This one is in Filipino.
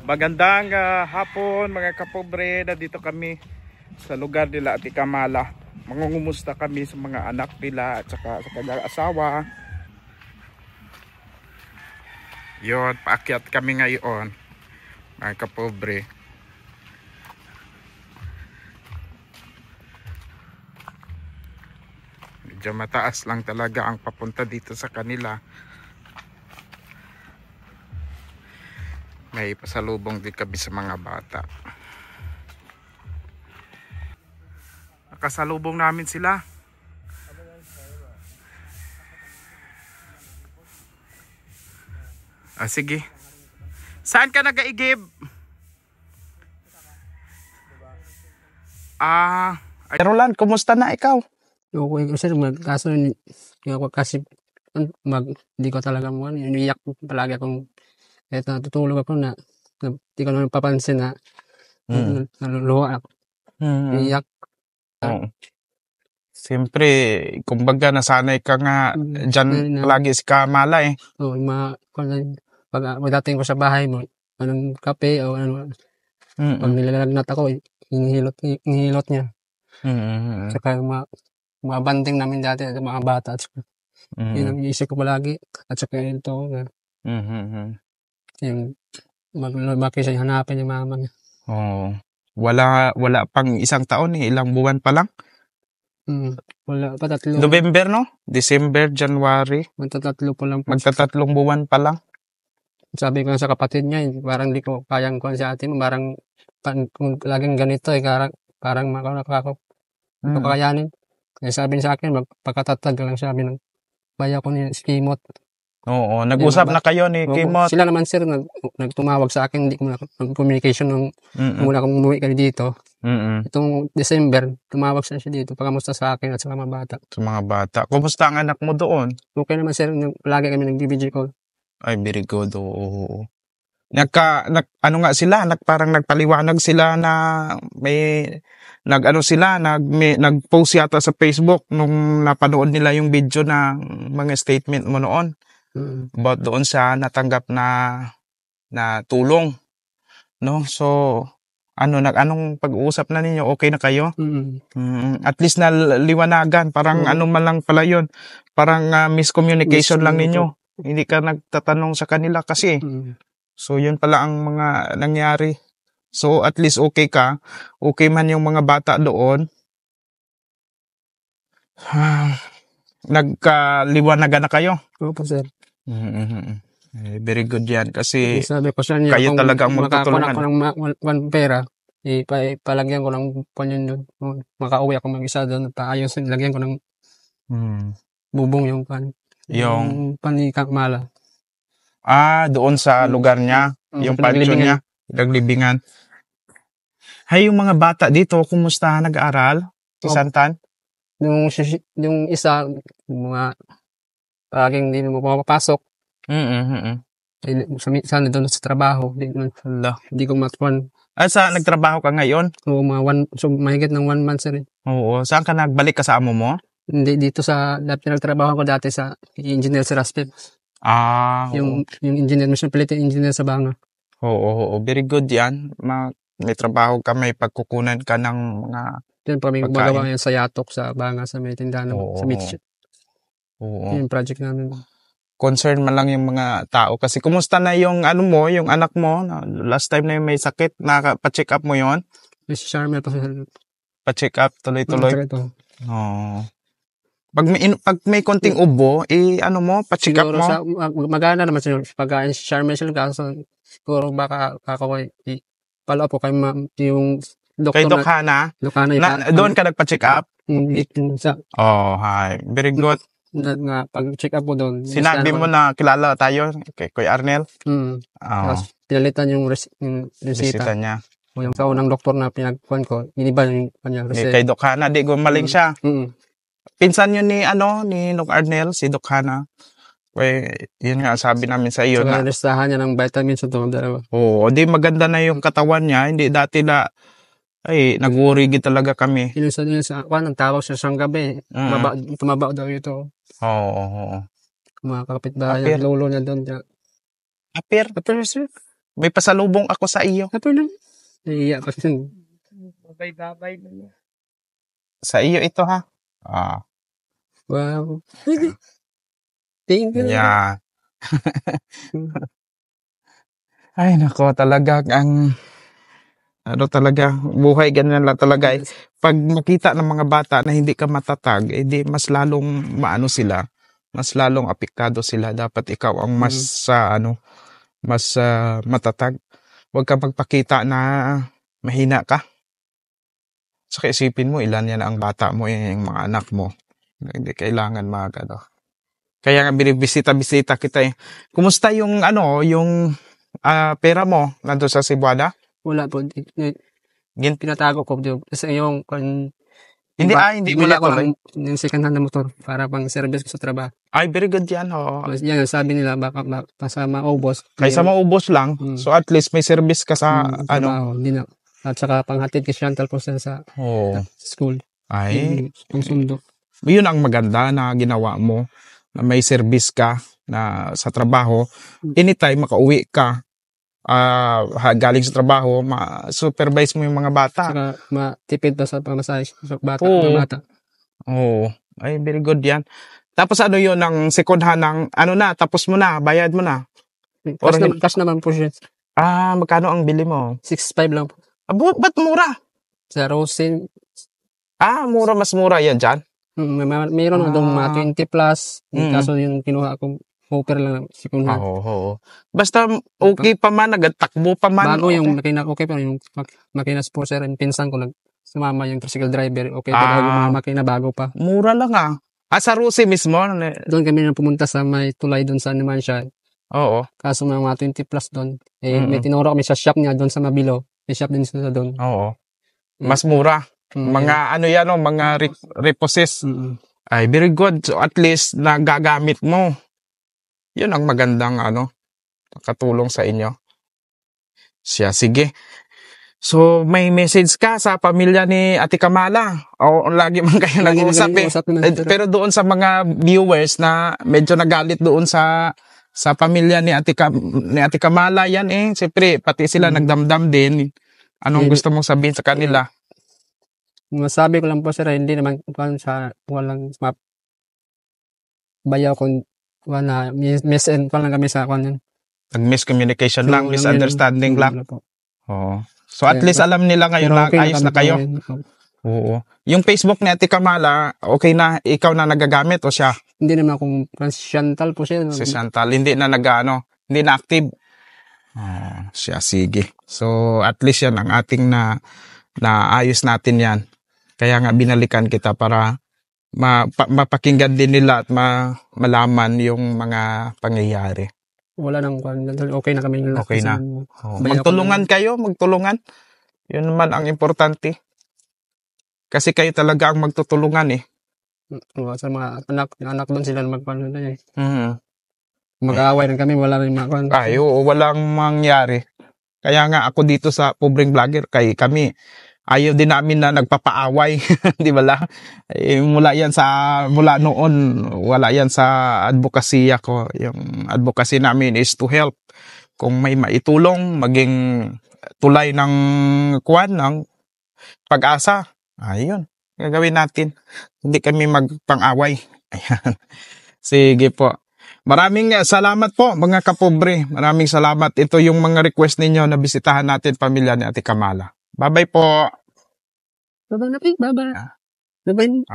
Magandang hapon mga kapobre. Dito kami sa lugar nila Ate Kamala. Mangungumusta kami sa mga anak nila at saka sa kanyang asawa. Yon, paakyat kami ngayon mga kapobre. Medyo mataas lang talaga ang papunta dito sa kanila. May pasalubong din kami sa mga bata. Nakasalubong namin sila. Sige. Saan ka nag-aigib? Roland, kumusta na ikaw? Okay ko sir, kaso kasi di ko talaga mo iniyak palagi akong kahit natutulog ako na di ko naman papansin na naluluha ako. Iyak. Siyempre, kumbaga nasanay ka nga dyan palagi si Kamala eh. Oo, pagdating ko sa bahay mo, anong kape o ano, pag nilalagnat ako, hinihilot niya. Saka yung mga banding namin dati sa mga bata. Yun ang iisip ko palagi. At saka ito, yung maglumaki siya, hanapin yung mama niya. Wala pang isang taon eh, ilang buwan pa lang. Wala pa, 3. November no? December, January. Magtatatlo pa lang po. Magtatatlong buwan pa lang. Sabi ko sa kapatid niya, parang di ko kayang kuhan sa atin, parang kung laging ganito eh, parang makakayanin. Kaya sabi niya sa akin, pagkatatag lang sabi ng baya ko ni si Kimot. Oo, nag-usap na kayo ni Kimot. Sila naman sir, nagtumawag sa akin, hindi ko nag-communication nung mula akong umuwi kami dito. Itong December, tumawag siya dito, pagkamusta sa akin at sa mga bata. Sa mga bata. Kumusta ang anak mo doon? Okay naman sir, lagi kami nag-video call. Ay, very good. Oo. Ano nga sila, parang nagpaliwanag sila na may nag-post yata sa Facebook nung napanood nila yung video ng mga statement mo noon. About doon sa natanggap na tulong. No? So, anong pag-uusap na ninyo? Okay na kayo? At least na liwanagan. Parang ano man lang pala yun. Parang miscommunication lang ninyo. Hindi ka nagtatanong sa kanila kasi. So, yun pala ang mga nangyari. So, at least okay ka. Okay man yung mga bata doon. Nagkaliwanagan na kayo? Opo, sir. Very good yan. Kasi sabi ko sa niya, kayo talaga ang magtutulungan. Makakuha ko ng pera, palagyan ko ng panyon doon. Makauwi ako mag-isa doon. Paayos, lagyan ko ng bubong yung Kamala. Doon sa lugar niya. Yung pansyon niya. Naglibingan. Hay, yung mga bata dito, kumusta nag-aaral? Si Santan? Yung isa, mga palaging hindi mo pumapasok. Sana doon sa trabaho. Hindi ko matuwan. Sa nagtrabaho ka ngayon? Oo, mahigit ng 1 month sir. Oo. Saan ka nagbalik, kasama mo? Hindi, dito sa pinagtrabaho ko dati sa engineer sa Raspet. Yung engineer, mission pilit engineer sa Banga. Oo. Very good yan. May trabaho ka, may pagkukunan ka ng mga yun, magawa yan sa Yatok, sa Banga, sa may tindahan, sa Mitchell. Oo. Yung project namin. Concern man lang yung mga tao. Kasi kumusta na yung yung anak mo? Last time na yung may sakit, pa-check up mo yon? May si Charmel pa. Pa-check up, tuloy-tuloy. Pag may konting ubo, pa-check up mo? Magana naman siya. Pag si Charmel sila, kaso siguro baka follow up ko kay yung doktor. Kay Doc Hana? Doon ka nagpa-check up? Hi. Very good. Pag-check up mo doon. Sinabi mo na kilala tayo kay Kuya Arnel? Tapos pinalitan yung resita niya. O yung sa unang doktor na pinagkuhan ko, iniba yung kanyang resita. Kay Doc Hana, di gumaling siya. Pinsan yun ni Doc Arnel, si Doc Hana. Yun nga, sabi namin sa iyo na. Listahan niya ng vitamins ito. Oo, di maganda na yung katawan niya. Hindi dati nag-worry talaga kami. Inusan niya sa nagtawag siya siyang gabi. Tumaba daw ito. Oo. Mga kapitbahay, ang lolo niya doon. Apir? Sir. May pasalubong ako sa iyo. Apo lang. Iya pa siya. Babay. Sa iyo ito ha. Wow. Thank you. Yeah. Ay nako, talaga ang talaga buhay ganyan lang talaga. Pag makita ng mga bata na hindi ka matatag, edi mas lalong maano sila, mas lalong apektado sila. Dapat ikaw ang mas mas matatag. Huwag ka magpakita na mahina ka. Saka isipin mo ilan yan ang bata mo, yung mga anak mo. Hindi kailangan Kaya nga binibisita-bisita kita eh. Kumusta yung yung pera mo nandun sa Cebuana? Wala po. Pinatago ko dito. Kasi yung hindi mo na tuloy. Yung second hand na motor para pang service ko sa trabaho. Ay, very good yan. Yan, sabi nila baka sa maubos. Kaysa maubos lang. So at least may service ka sa trabaho. Hindi na. At saka panghatid kay Chantal po sa school. Ay. Ang sundo. Yun ang maganda na ginawa mo. Na may service ka na sa trabaho. Anytime makauwi ka. Galing sa trabaho, ma-supervise mo yung mga bata. Saka matipid pa sa pamasahe sa mga bata. Oo. Ay, very good yan. Tapos yun, ang second hand ng, tapos mo na, bayad mo na. Cash naman po siya. Magkano ang bili mo? 6.5 lang po. Ba't mura? Sa Rosin. Mura, mas mura yan dyan? Mayroon na doon mga 20 plus. Kaso yung kinuha ko, hooper lang, second hand. Oo. Basta okay pa man, nagtakbo pa man. Bago yung makina, okay pa yung makina sportser, yung pinsan ko sumama yung tricycle driver, okay pa yung mga makina bago pa. Mura lang sa Rusi mismo? Doon kami na pumunta sa may tulay doon sa Numancia. Oo. Kaso mga 20 plus doon. May tinuro kami sa shop niya doon sa Mabilo. May shop din sa doon. Oo. Mas mura. Mga mga reposes. Ay, very good. So at least nagagamit mo. Yun ang magandang katulong sa inyo. Sige. So, may message ka sa pamilya ni Ate Kamala? O lagi man kayo nag-uusap pero doon sa mga viewers na medyo nagalit doon sa pamilya ni Ate Kamala yan siyempre, pati sila nagdamdam din. Anong gusto mong sabihin sa kanila? Masabi ko lang po sir, hindi naman walang bayaw kung lang kami sa Nag-miscommunication lang, misunderstanding lang. Oo. So at least alam nila ngayon na ayos na kayo. Oo. Yung Facebook ni Ate Kamala, okay na, ikaw na nagagamit o siya? Hindi naman akong si Chantal po siya. Si Chantal, hindi na hindi na active. Siya, sige. So at least yan ang ating naayos natin yan. Kaya nga binalikan kita para mapakinggan din nila at malaman yung mga pangyayari. Wala nang okay na kami. Okay na. Magtulungan kayo, magtulungan. Yun naman ang importante. Kasi kayo talaga ang magtutulungan sa mga anak doon sila magpano na mag-aaway rin kami, wala rin walang mangyari. Kaya nga ako dito sa Pobreng Vlogger, kami ayaw din namin na nagpapaaway, di ba la? Mula noon, wala yan sa advokasya ko. Yung advocacy namin is to help. Kung may maitulong, maging tulay ng pag-asa. Ayun, gagawin natin. Hindi kami magpang-away. Ayan. Sige po. Maraming salamat po mga kapobre. Maraming salamat. Ito yung mga request ninyo na bisitahan natin pamilya ni Ate Kamala. Bye-bye po. Bye-bye na, bye-bye. Bye-bye.